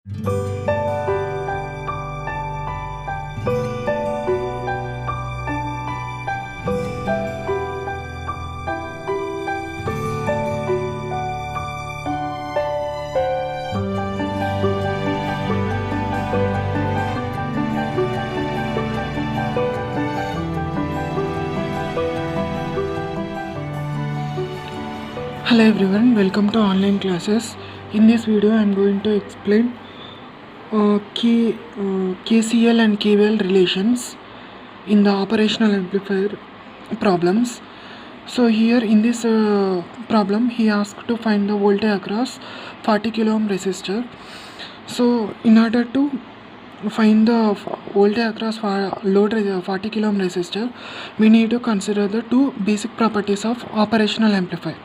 Hello everyone, welcome to online classes. In this video I am going to explain KCL and KVL relations in the operational amplifier problems. So here in this problem he asked to find the voltage across 40 kilo ohm resistor. So in order to find the voltage across load 40 kilo ohm resistor, we need to consider the two basic properties of operational amplifier.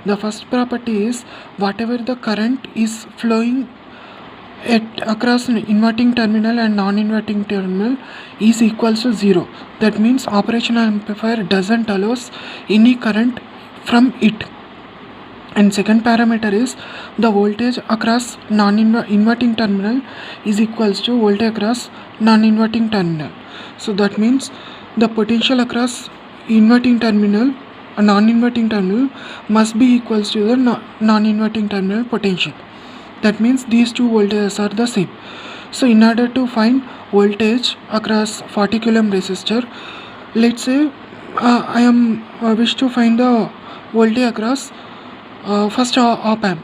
The first property is whatever the current is flowing across an inverting terminal and non-inverting terminal is equals to 0. That means operational amplifier doesn't allows any current from it. And second parameter is the voltage across non-inverting terminal is equals to voltage across non-inverting terminal. So that means the potential across inverting terminal a non-inverting terminal must be equals to the non-inverting terminal potential. That means these two voltages are the same. So in order to find voltage across 40 kilo ohm resistor, let's say I wish to find the voltage across first op amp.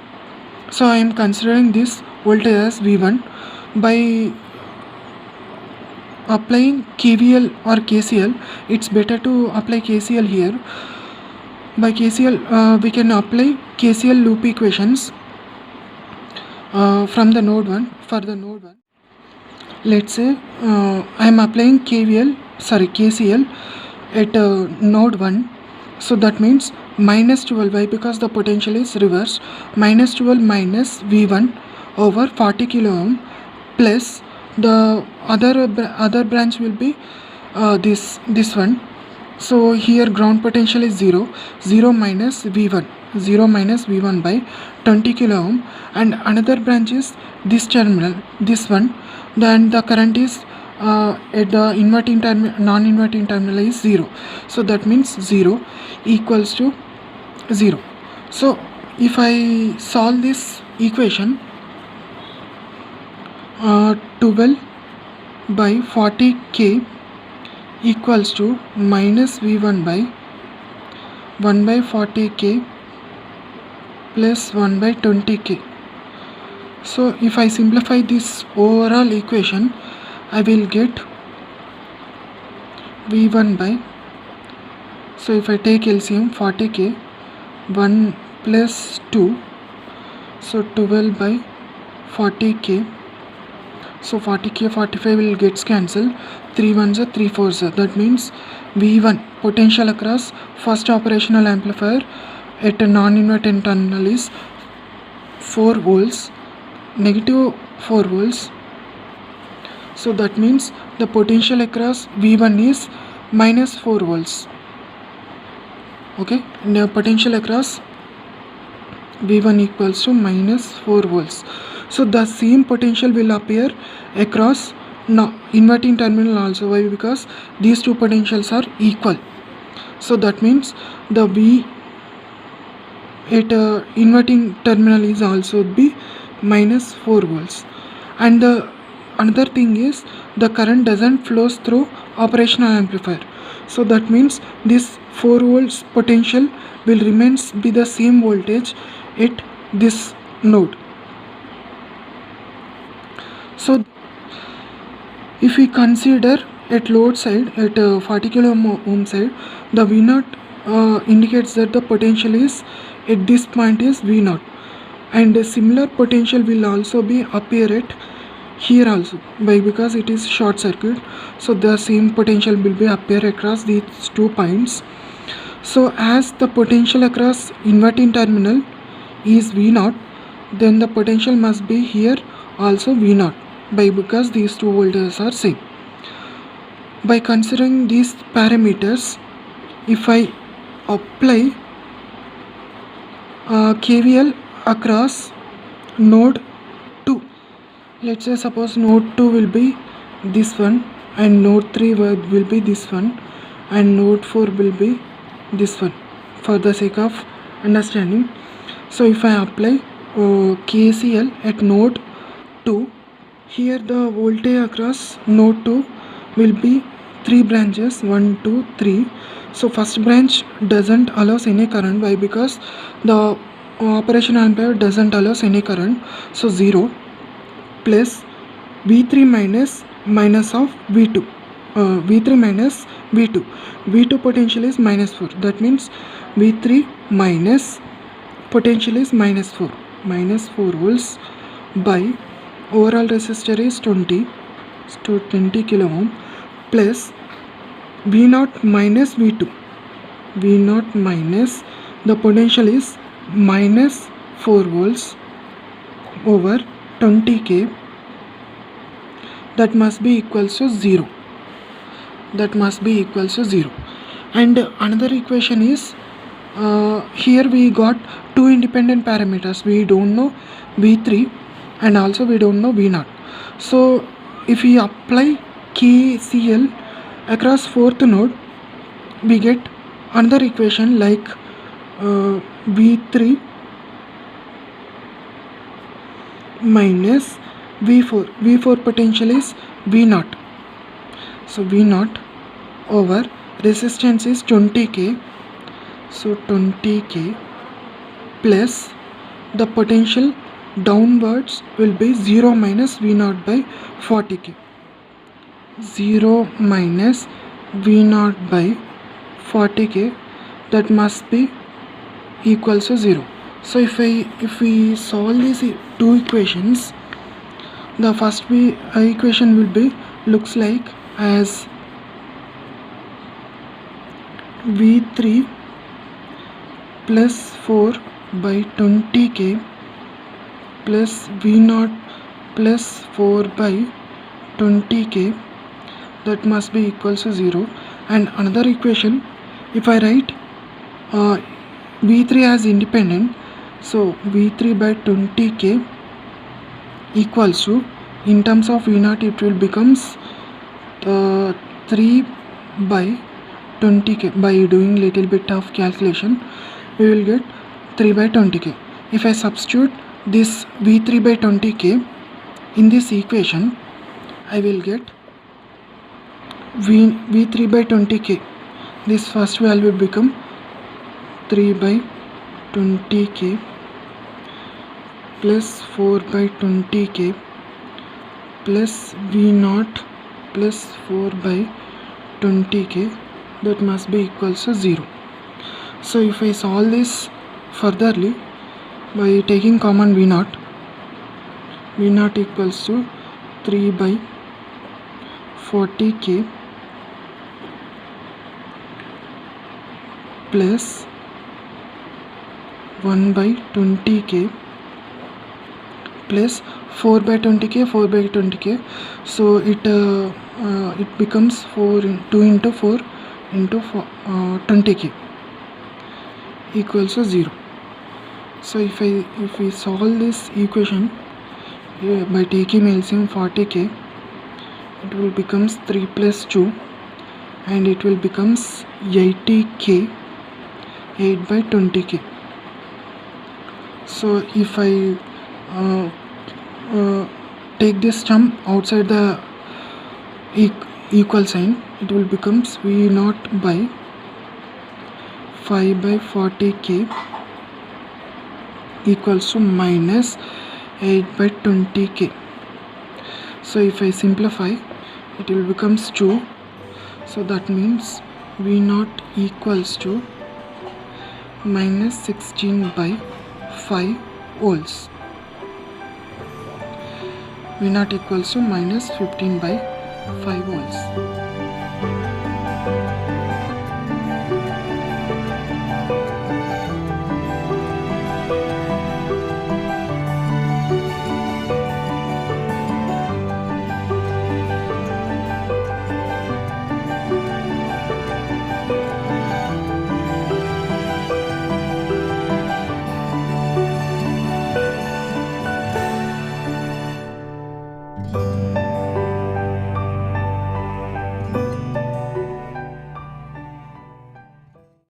So I am considering this voltage as V1 by applying KVL or KCL. It's better to apply KCL here. By KCL we can apply KCL loop equations from the node 1 for the node 1. Let's say I am applying KCL at node 1. So that means minus 12 by, because the potential is reversed, minus 12 minus V1 over 40 kilo ohm plus the other branch will be this one. So here ground potential is 0 minus V1 by 20 kilo ohm, and another branch is this terminal, this one. Then the current is at the inverting terminal, non-inverting terminal is 0. So that means 0 equals to 0. So if I solve this equation, 12 by 40k equals to minus V1 by 1 by 40k plus 1 by 20k. So if I simplify this overall equation, I will get V1 by, so if I take LCM, 40k 1 plus 2, so 12 by 40k. So 40k 45 will gets cancelled, 3 1s are 3 4s are. That means V1 potential across first operational amplifier at a non-inverting terminal is 4 volts, negative 4 volts. So that means the potential across V1 is minus 4 volts. Okay, now potential across V1 equals to minus 4 volts. So the same potential will appear across inverting terminal also. Why? Because these two potentials are equal. So that means the V at inverting terminal is also be minus 4 volts. And the another thing is the current doesn't flows through operational amplifier. So that means this 4 volts potential will remains be the same voltage at this node. So if we consider at load side, at 40 kilo ohm side, the V0 indicates that the potential is at this point is V0, and a similar potential will also be appear at here also, by because it is short circuit. So the same potential will be appear across these 2 points. So as the potential across inverting terminal is V0, then the potential must be here also V0, by because these 2 voltages are same. By considering these parameters, if I apply KVL across node 2, Let's say suppose node 2 will be this one, and node 3 will be this one, and node 4 will be this one, for the sake of understanding. So if I apply KCL at node 2, here the voltage across node 2 will be 3 branches, 1, 2, 3. So first branch doesn't allows any current. Why? Because the operation amplifier doesn't allows any current. So 0 plus V3 minus of V2. V3 minus V2. V2 potential is minus 4. That means V3 minus potential is minus 4. Minus 4 volts by overall resistor is 20. So 20 kilo ohm plus V0 minus V2. V0 minus the potential is minus 4 volts over 20k. That must be equals to 0. That must be equals to 0. And another equation is here we got two independent parameters. We don't know V3 and also we don't know V0. So if we apply KCL across fourth node, we get another equation like V3 minus V4. V4 potential is V0. So V0 over resistance is 20k. So 20k plus the potential downwards will be 0 minus V0 by 40k. 0 minus V0 by 40k, that must be equals to 0. So if we solve these two equations, the first equation will be looks like as V3 plus 4 by 20k plus V0 plus 4 by 20k, that must be equals to 0. And another equation, if I write V3 as independent, so V3 by 20k equals to, in terms of V0 it will becomes 3 by 20k. By doing little bit of calculation, we will get 3 by 20k. If I substitute this V3 by 20k in this equation, I will get V3 by 20k. This first value will become 3 by 20k plus 4 by 20k plus V0 plus 4 by 20k, that must be equals to 0. So if I solve this furtherly by taking common V0, V0 equals to 3 by 40k plus 1 by 20k plus 4 by 20k, 4 by 20k. So it becomes 2 into 4 into 20k equals to 0. So if we solve this equation by taking LCM 40k, it will becomes 3 plus 2 and it will becomes 80k, 8 by 20k. So if I take this term outside the equal sign, it will becomes V0 by 5 by 40k equals to minus 8 by 20k. So if I simplify, it will becomes 2. So that means V0 equals to minus 16 by 5 volts. V0 equals to minus 15 by 5 volts.